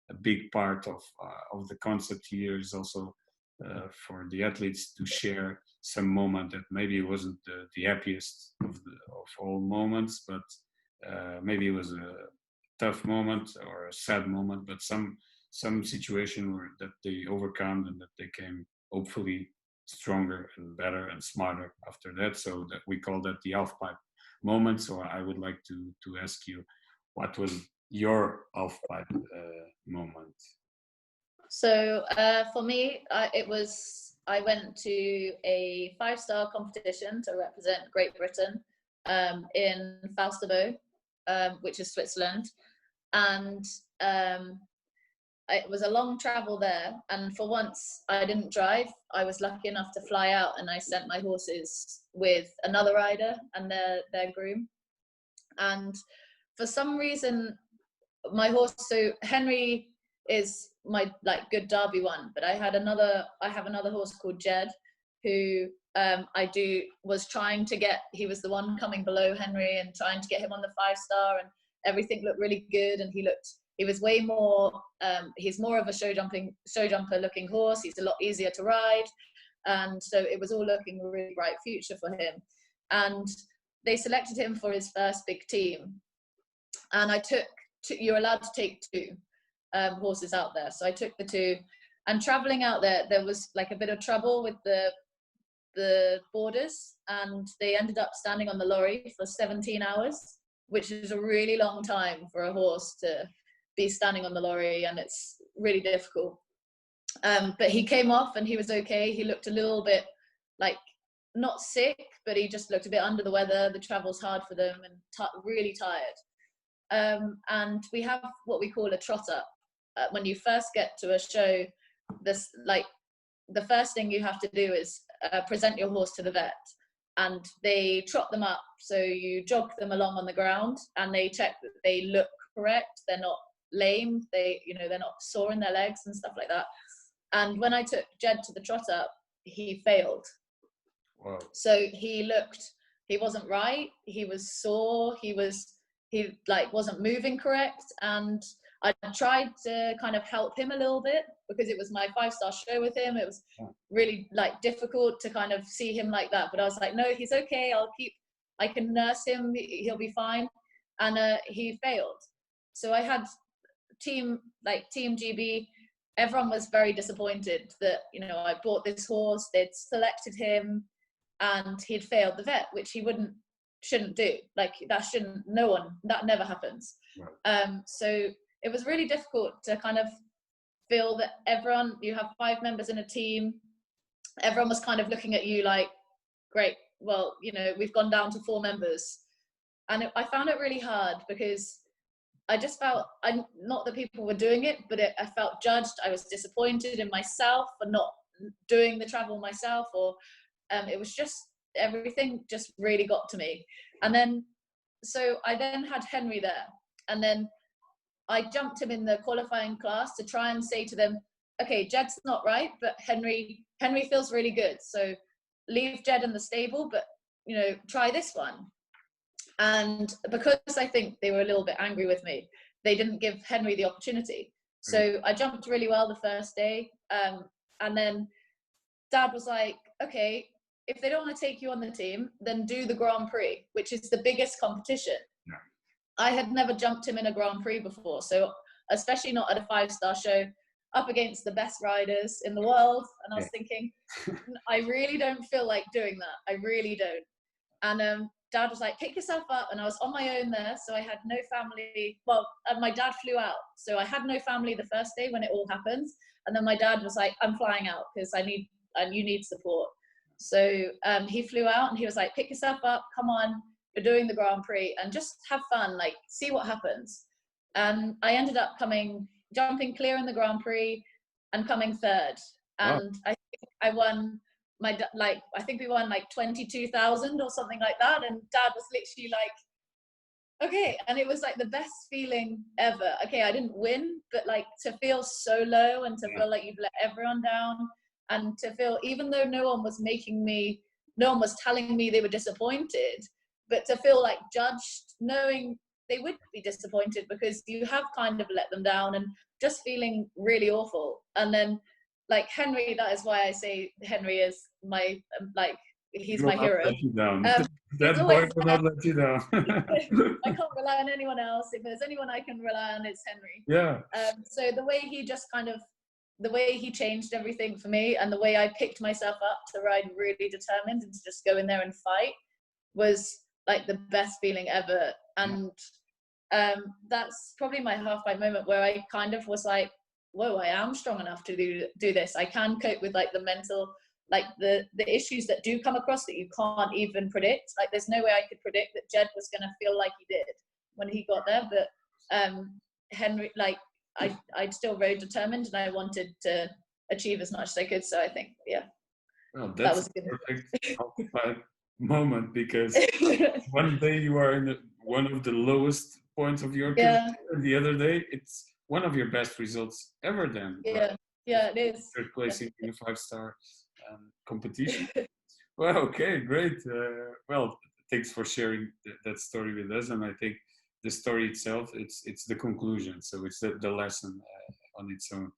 A big part of the concept here is also for the athletes to share some moment that maybe wasn't the happiest of all moments, but maybe it was a tough moment or a sad moment, but some situation where that they overcome and that they came hopefully stronger and better and smarter after that. So that we call that the half pipe moment. So I would like to ask you, what was your half pipe moment? So for me, I went to a 5-star competition to represent Great Britain in Falsterbo, which is Switzerland, and it was a long travel there. And for once, I didn't drive. I was lucky enough to fly out, and I sent my horses with another rider and their groom. And for some reason, my horse, so Henry is my good Derby one, but I have another horse called Jed, who was trying to get, he was the one coming below Henry and trying to get him on the 5-star, and everything looked really good, and he was way more, he's more of a show jumper looking horse. He's a lot easier to ride, and so it was all looking a really bright future for him. And they selected him for his first big team, and I took you're allowed to take 2 horses out there, so I took the 2. And traveling out there was like a bit of trouble with the borders, and they ended up standing on the lorry for 17 hours, which is a really long time for a horse to be standing on the lorry, and it's really difficult. But he came off and he was okay. He looked a little bit like not sick, but he just looked a bit under the weather. The travel's hard for them and really tired. And we have what we call a trot up. When you first get to a show, the first thing you have to do is present your horse to the vet, and they trot them up. So you jog them along on the ground, and they check that they look correct. They're not lame. They're not sore in their legs and stuff like that. And when I took Jed to the trot up, he failed. Wow. So he wasn't right. He was sore. He wasn't moving correct, and I tried to kind of help him a little bit because it was my 5-star show with him. It was really difficult to kind of see him like that, but I was like, no, he's okay. I can nurse him. He'll be fine. And he failed. So I had Team GB. Everyone was very disappointed that I bought this horse. They'd selected him, and he'd failed the vet, which he shouldn't do. That never happens. Right. So it was really difficult to kind of feel that everyone, you have 5 members in a team, everyone was kind of looking at you like, great, well, we've gone down to 4 members. And I found it really hard because I just felt, not that people were doing it, but I felt judged. I was disappointed in myself for not doing the travel myself, or it was just, everything just really got to me. And then, so I then had Henry there, and then I jumped him in the qualifying class to try and say to them, okay, Jed's not right, but Henry feels really good. So leave Jed in the stable, but, try this one. And because I think they were a little bit angry with me, they didn't give Henry the opportunity. So I jumped really well the first day. And then Dad was like, okay, if they don't want to take you on the team, then do the Grand Prix, which is the biggest competition. Yeah. I had never jumped him in a Grand Prix before, so especially not at a 5-star show, up against the best riders in the world. And I was thinking, I really don't feel like doing that. I really don't. And Dad was like, pick yourself up. And I was on my own there, so I had no family. Well, my dad flew out, so I had no family the first day when it all happens. And then my dad was like, I'm flying out because you need support. So he flew out, and he was like, pick yourself up, come on, you're doing the Grand Prix, and just have fun, see what happens. And I ended up jumping clear in the Grand Prix and coming 3rd. And I think I won I think we won 22,000 or something like that. And Dad was literally like, okay. And it was the best feeling ever. Okay, I didn't win, but to feel so low and to feel like you've let everyone down. and to feel, even though no one was telling me they were disappointed, but to feel like judged, knowing they would be disappointed because you have kind of let them down, and just feeling really awful. And then like Henry, that is why I say Henry is my he's He will my not hero. let you down. He's That boy always will there. not let you down. I can't rely on anyone else. If there's anyone I can rely on, it's Henry. Yeah. So the way he just the way he changed everything for me, and the way I picked myself up to ride really determined and to just go in there and fight, was like the best feeling ever. And that's probably my half-pipe moment where I kind of was like, whoa, I am strong enough to do this. I can cope with like the mental, like the issues that do come across that you can't even predict. Like there's no way I could predict that Jed was going to feel like he did when he got there. But Henry, like I still rode determined, and I wanted to achieve as much as I could. So I think, yeah, Well, that that's was a good. perfect half-pipe moment, because one day you are in one of the lowest points of your career, Yeah, and the other day it's one of your best results ever then, right? yeah, it is. Third place in a 5-star competition. Well, okay, great. Well, thanks for sharing that story with us. And I think the story itself, it's the conclusion. So it's the lesson on its own.